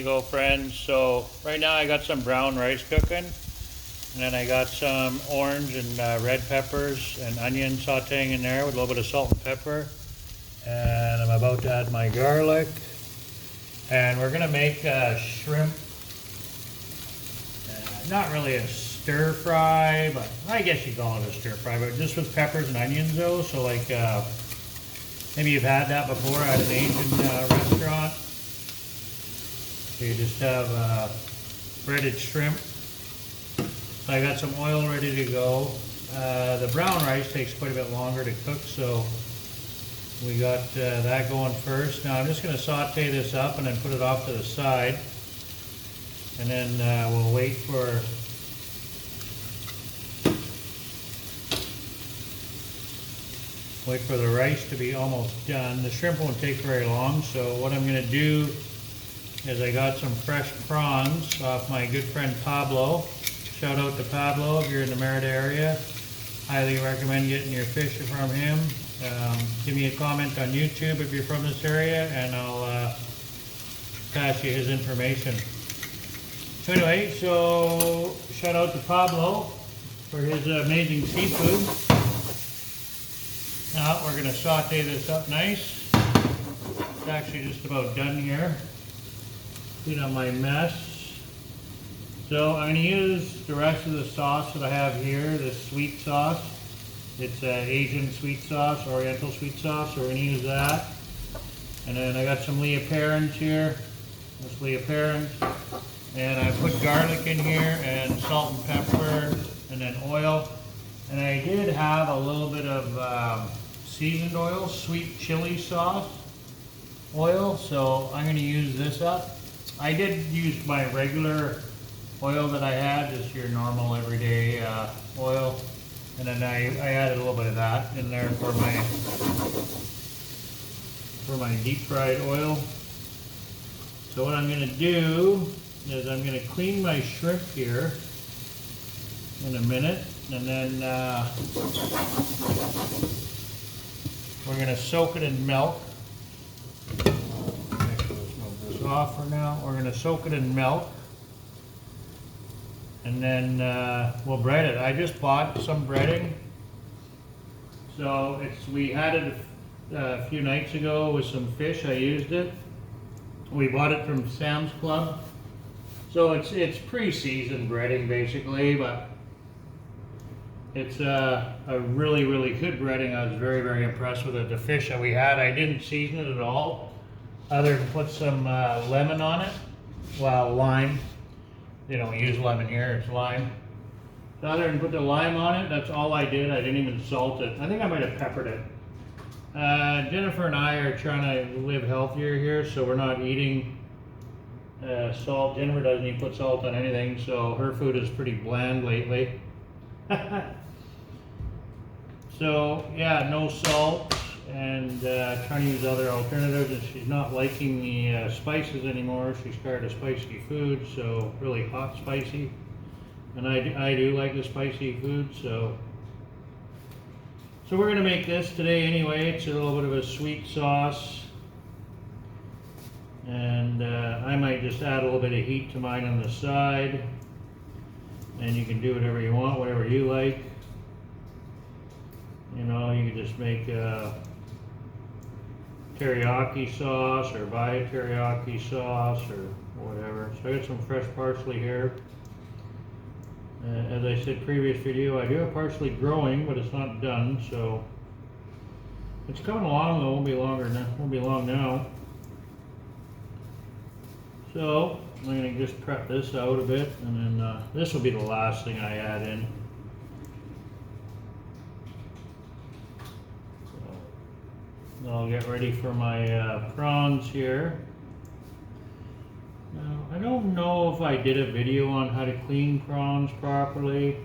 amigo friends. So right now I got some brown rice cooking, and then I got some orange and red peppers and onion sauteing in there with a little bit of salt and pepper. And I'm about to add my garlic, and we're gonna make shrimp. Not really a stir fry, but I guess you call it a stir fry, but just with peppers and onions though. So like maybe you've had that before at an Asian restaurant. So you just have breaded shrimp. So I got some oil ready to go. The brown rice takes quite a bit longer to cook, so we got that going first. Now I'm just going to saute this up and then put it off to the side. And then we'll wait for the rice to be almost done. The shrimp won't take very long, so what I'm going to do is I got some fresh prawns off my good friend Pablo. Shout out to Pablo if you're in the Merida area. Highly recommend getting your fish from him. Give me a comment on YouTube if you're from this area, and I'll pass you his information. So anyway, so shout out to Pablo for his amazing seafood. Now we're going to saute this up nice. It's actually just about done here. Clean up my mess. So I'm going to use the rest of the sauce that I have here, this sweet sauce. It's Asian sweet sauce, Oriental sweet sauce, so we're going to use that. And then I got some Leah Perrins here. That's Leah Perrins. And I put garlic in here and salt and pepper and then oil. And I did have a little bit of seasoned oil, sweet chili sauce oil, so I'm going to use this up. I did use my regular oil that I had, just your normal everyday oil. And then I added a little bit of that in there for my deep fried oil. So what I'm going to do is I'm going to clean my shrimp here in a minute, and then we're going to soak it in milk. Actually, let's move this off for now. We're going to soak it in milk, and then we'll bread it. I just bought some breading, so we had it a few nights ago with some fish. I used it. We bought it from Sam's Club. So it's pre-seasoned breading basically, but it's a really, really good breading. I was very, very impressed with it. The fish that we had, I didn't season it at all, other than put some lemon on it. Well, lime. They don't use lemon here, it's lime. So other than put the lime on it, that's all I did. I didn't even salt it. I think I might have peppered it. Jennifer and I are trying to live healthier here, so we're not eating salt. Jennifer doesn't even put salt on anything, so her food is pretty bland lately. So yeah, no salt, and trying to use other alternatives. And she's not liking the spices anymore. She's tired of spicy food, so really hot spicy. And I do like the spicy food, so we're gonna make this today anyway. It's a little bit of a sweet sauce. And I might just add a little bit of heat to mine on the side. And you can do whatever you want, whatever you like. You know, you can just make teriyaki sauce or buy a teriyaki sauce or whatever. So I got some fresh parsley here. As I said previous video, I do have parsley growing, but it's not done, so it's coming along though. Won't be long now. So I'm going to just prep this out a bit, and then this will be the last thing I add in. So I'll get ready for my prawns here. Now, I don't know if I did a video on how to clean prawns properly.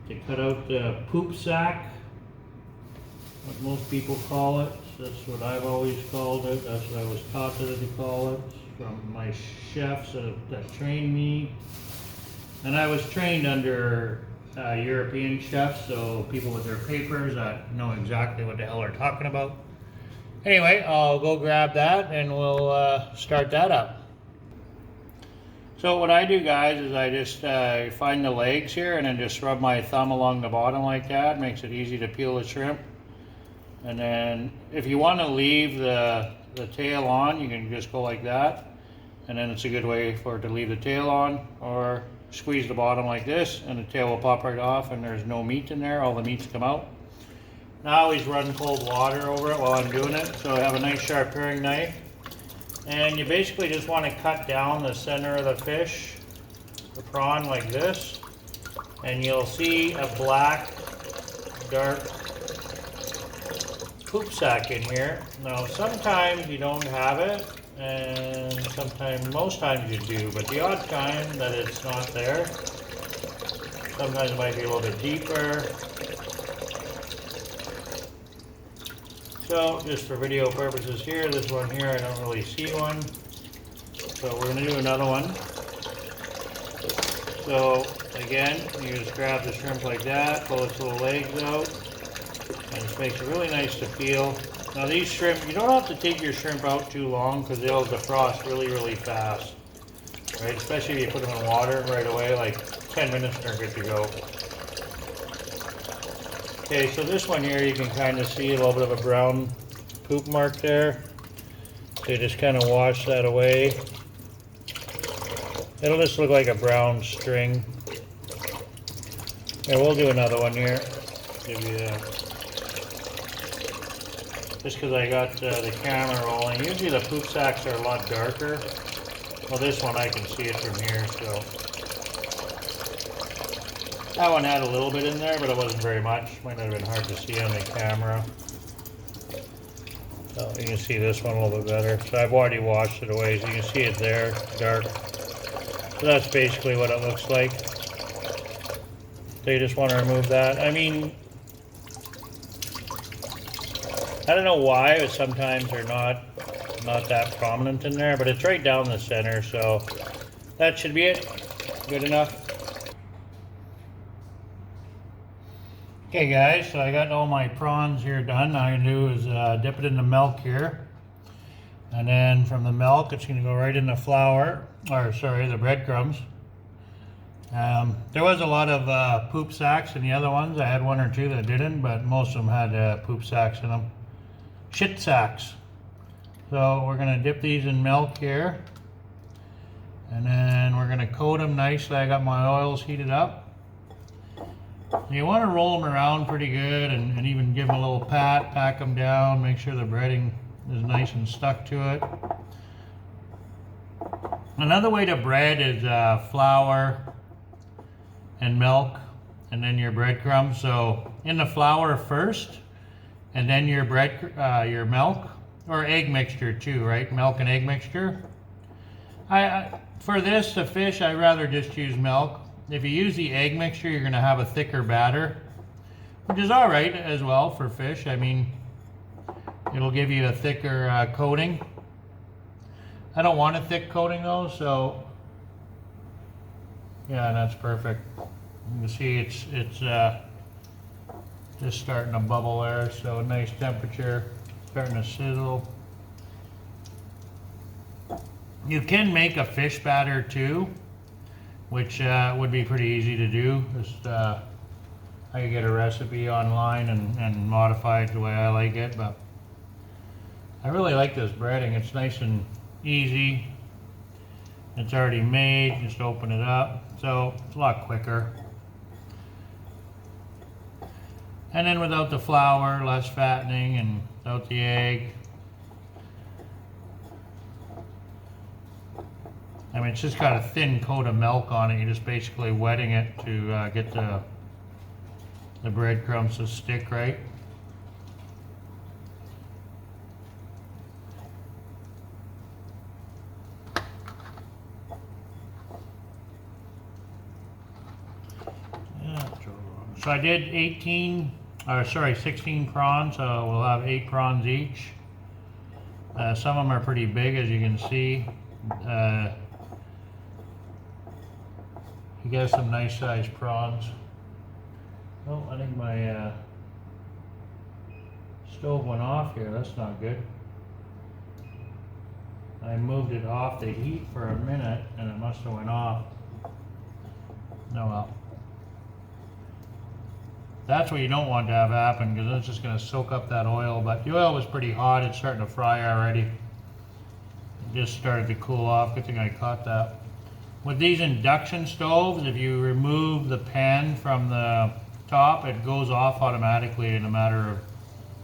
To cut out the poop sack, what most people call it. That's what I've always called it. That's what I was taught to call it from my chefs that trained me. And I was trained under European chefs, so people with their papers that know exactly what the hell they're talking about. Anyway, I'll go grab that and we'll start that up. So what I do, guys, is I just find the legs here and then just rub my thumb along the bottom like that. Makes it easy to peel the shrimp. And then if you want to leave the tail on, you can just go like that. And then it's a good way for it to leave the tail on, or squeeze the bottom like this and the tail will pop right off and there's no meat in there, all the meats come out. Now I always run cold water over it while I'm doing it, so I have a nice sharp paring knife. And you basically just want to cut down the center of the fish, the prawn, like this. And you'll see a black, dark poop sack in here. Now sometimes you don't have it, and most times you do, but the odd time that it's not there, sometimes it might be a little bit deeper. So just for video purposes here, this one here, I don't really see one. So we're going to do another one. So again, you just grab the shrimp like that, pull its little legs out, and it makes it really nice to peel. Now these shrimp, you don't have to take your shrimp out too long because they'll defrost really fast. Right? Especially if you put them in water right away, like 10 minutes and they're good to go. Okay, so this one here, you can kind of see a little bit of a brown poop mark there. So you just kind of wash that away. It'll just look like a brown string. Yeah, we'll do another one here. Give you just because I got the camera rolling. Usually the poop sacks are a lot darker. Well, this one I can see it from here, so. That one had a little bit in there, but it wasn't very much. Might not have been hard to see on the camera. So you can see this one a little bit better. So I've already washed it away, so you can see it there, dark. So that's basically what it looks like. So you just want to remove that. I mean, I don't know why, but sometimes they're not that prominent in there, but it's right down the center, so that should be it. Good enough. Okay guys, so I got all my prawns here done. All I can do is dip it in the milk here. And then from the milk, it's going to go right in the flour, or sorry, the breadcrumbs. There was a lot of poop sacks in the other ones. I had one or two that didn't, but most of them had poop sacks in them. Shit sacks. So we're going to dip these in milk here. And then we're going to coat them nicely. I got my oils heated up. You want to roll them around pretty good and even give them a little pat, pack them down, make sure the breading is nice and stuck to it. Another way to bread is flour and milk and then your breadcrumbs. So in the flour first and then your your milk, or egg mixture too, right? Milk and egg mixture. For this, the fish, I'd rather just use milk. If you use the egg mixture, you're going to have a thicker batter, which is all right as well for fish. I mean, it'll give you a thicker coating. I don't want a thick coating though, so yeah, that's perfect. You can see it's just starting to bubble there, so nice temperature, starting to sizzle. You can make a fish batter too, which would be pretty easy to do. Just I could get a recipe online and modify it the way I like it, but I really like this breading. It's nice and easy. It's already made, just open it up. So it's a lot quicker. And then without the flour, less fattening, and without the egg. I mean, it's just got a thin coat of milk on it. You're just basically wetting it to get the breadcrumbs to stick right. So I did 16 prawns, so we'll have 8 prawns each. Some of them are pretty big, as you can see. You get some nice sized prawns. Oh, I think my stove went off here. That's not good. I moved it off the heat for a minute and it must have went off. No, well. That's what you don't want to have happen, because it's just going to soak up that oil. But the oil was pretty hot. It's starting to fry already. It just started to cool off. Good thing I caught that. With these induction stoves, if you remove the pan from the top, it goes off automatically in a matter of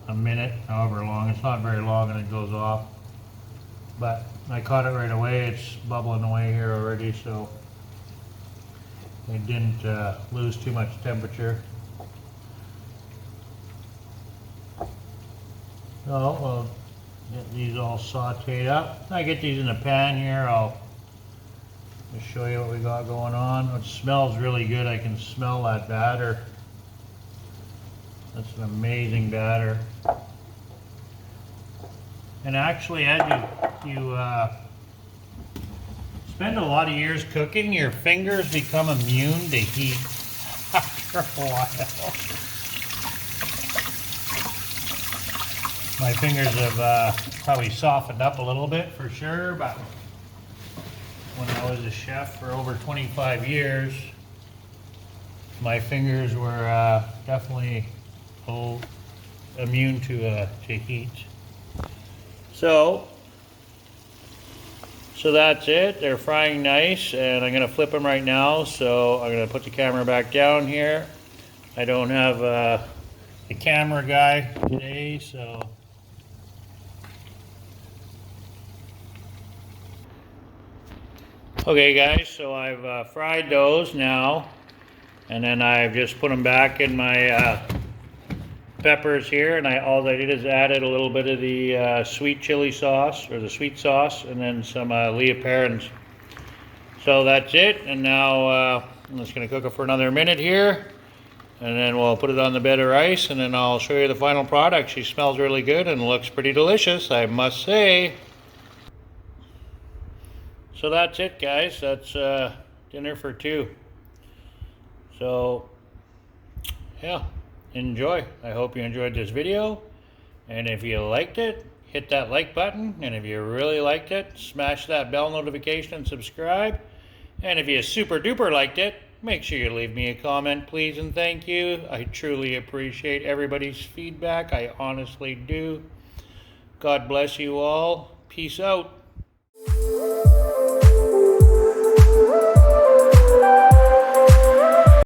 a minute, however long. It's not very long and it goes off. But I caught it right away. It's bubbling away here already, so it didn't lose too much temperature. So I'll get these all sauteed up. I get these in a pan here. I'll just show you what we got going on. It smells really good. I can smell that batter. That's an amazing batter. And actually, as you spend a lot of years cooking, your fingers become immune to heat after a while. My fingers have probably softened up a little bit for sure, but when I was a chef for over 25 years, my fingers were definitely immune to heat. So that's it. They're frying nice, and I'm going to flip them right now. So I'm going to put the camera back down here. I don't have the camera guy today, so. Okay guys, so I've fried those now, and then I've just put them back in my peppers here, and all I did is added a little bit of the sweet chili sauce, or the sweet sauce, and then some leopards. So that's it, and now I'm just going to cook it for another minute here, and then we'll put it on the bed of rice, and then I'll show you the final product. She smells really good and looks pretty delicious, I must say. So that's it, guys. That's dinner for two. So, yeah, enjoy. I hope you enjoyed this video. And if you liked it, hit that like button. And if you really liked it, smash that bell notification and subscribe. And if you super duper liked it, make sure you leave me a comment, please, and thank you. I truly appreciate everybody's feedback. I honestly do. God bless you all. Peace out.